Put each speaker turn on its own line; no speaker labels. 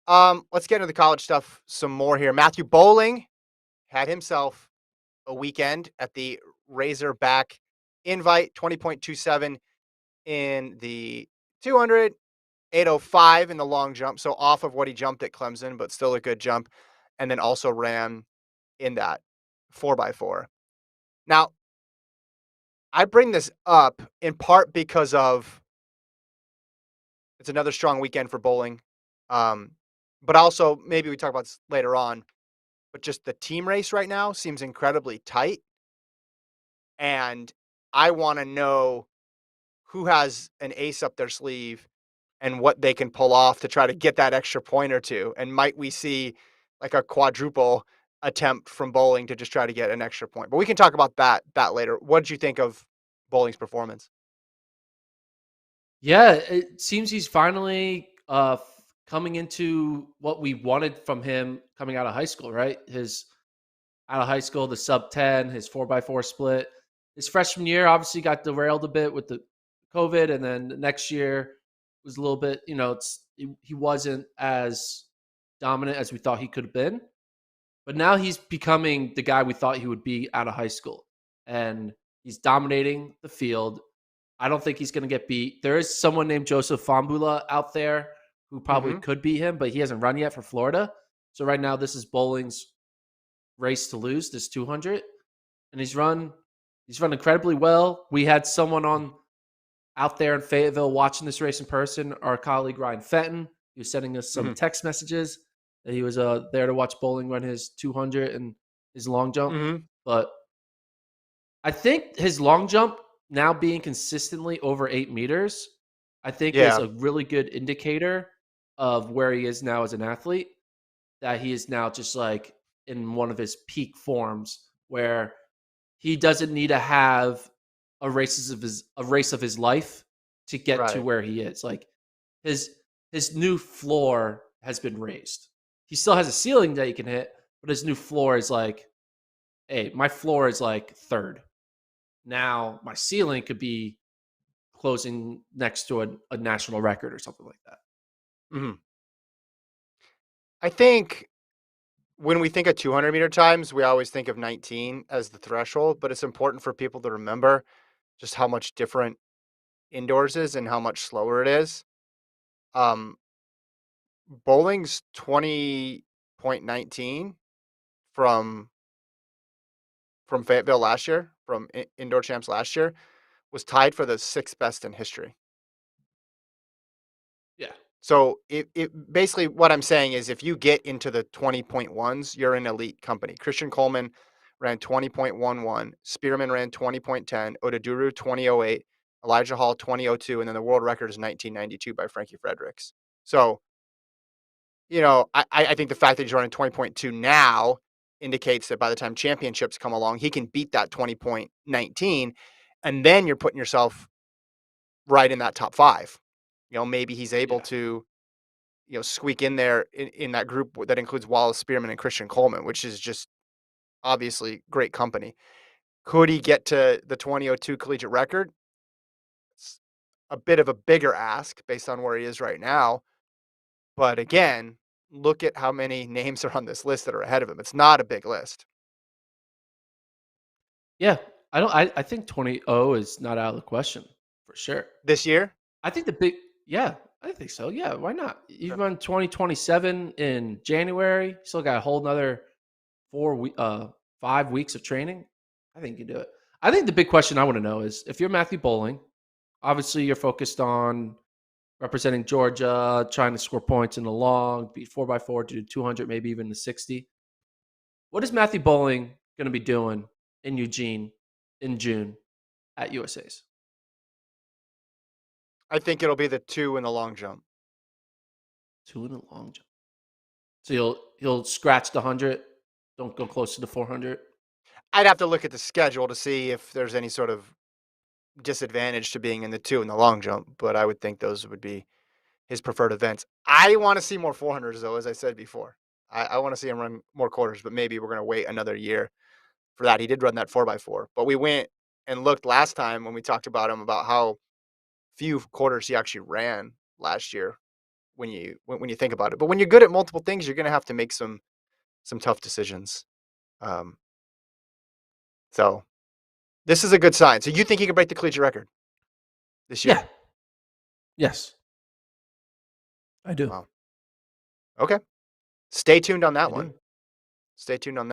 Let's get into the college stuff some more here. Matthew Boling had himself a weekend at the Razorback Invite, 20.27 in the 200, 805 in the long jump. So off of what he jumped at Clemson, but still a good jump. And then also ran in that 4x4. Now, I bring this up in part because of it's another strong weekend for bowling. Um, but also maybe we talk about this later on, but just the team race right now seems incredibly tight. And I want to know who has an ace up their sleeve and what they can pull off to try to get that extra point or two. And might we see like a quadruple attempt from bowling to just try to get an extra point? But we can talk about that later. What did you think of bowling's performance?
Yeah, it seems he's finally coming into what we wanted from him coming out of high school, right? His out of high school, the sub 10, his 4x4 split. His freshman year obviously got derailed a bit with the COVID, and then the next year was a little bit, he wasn't as dominant as we thought he could have been. But now he's becoming the guy we thought he would be out of high school. And he's dominating the field. I don't think he's going to get beat. There is someone named Joseph Fambula out there who probably
Mm-hmm.
could beat him, but he hasn't run yet for Florida. So right now, this is Bowling's race to lose, this 200, and he's run incredibly well. We had someone on out there in Fayetteville watching this race in person. Our colleague Ryan Fenton, he was sending us some
Mm-hmm.
text messages that he was there to watch Bowling run his 200 and his long jump.
Mm-hmm.
But I think his long jump now being consistently over 8 meters, I think is
Yeah.
a really good indicator of where he is now as an athlete. That he is now just like in one of his peak forms where he doesn't need to have a race of his life to get to
Right.
where he is. Like his his new floor has been raised. He still has a ceiling that he can hit, but his new floor is like, hey, my floor is like third. Now my ceiling could be closing next to a national record or something like that.
Mm-hmm. I think when we think of 200-meter times, we always think of 19 as the threshold, but it's important for people to remember just how much different indoors is and how much slower it is. Um, Bowling's 20.19 from Fayetteville last year, from indoor champs last year, was tied for the sixth best in history.
Yeah.
So it basically what I'm saying is if you get into the 20.1s, you're in elite company. Christian Coleman ran 20.11, Spearman ran 20.10, Odaduru 2008, Elijah Hall 2002, and then the world record is 1992 by Frankie Fredericks. So, I think the fact that he's running 20.2 now indicates that by the time championships come along, he can beat that 20.19, and then you're putting yourself right in that top five. Maybe he's able
Yeah.
to squeak in there in that group that includes Wallace Spearman and Christian Coleman, which is just obviously great company. Could he get to the 2002 collegiate record? It's a bit of a bigger ask based on where he is right now. But again, look at how many names are on this list that are ahead of him. It's not a big list
Yeah. I think 20-0 is not out of the question for sure.
this year.
I think the big yeah, I think so. Yeah, why not? You
Okay.
run 2027 in January, still got a whole another 5 weeks of training. I think you can do it. I think the big question I want to know is if you're Matthew Bowling, obviously you're focused on representing Georgia, trying to score points in the long, beat 4x4 to 200, maybe even the 60. What is Matthew Bowling going to be doing in Eugene in June at USA's?
I think it'll be the two in the long jump.
Two in the long jump. So he'll scratch the 100. Don't go close to the 400.
I'd have to look at the schedule to see if there's any sort of disadvantage to being in the two in the long jump, but I would think those would be his preferred events. I want to see more 400s though, as I said before. I want to see him run more quarters, but maybe we're going to wait another year for that. He did run that 4x4, but we went and looked last time when we talked about him about how few quarters he actually ran last year. when you think about it. But when you're good at multiple things, you're gonna have to make some tough decisions. Um, so this is a good sign. So you think he can break the collegiate record this year?
Yeah. Yes, I do.
Wow. Okay. Stay tuned on
I
that one.
do.
Stay tuned on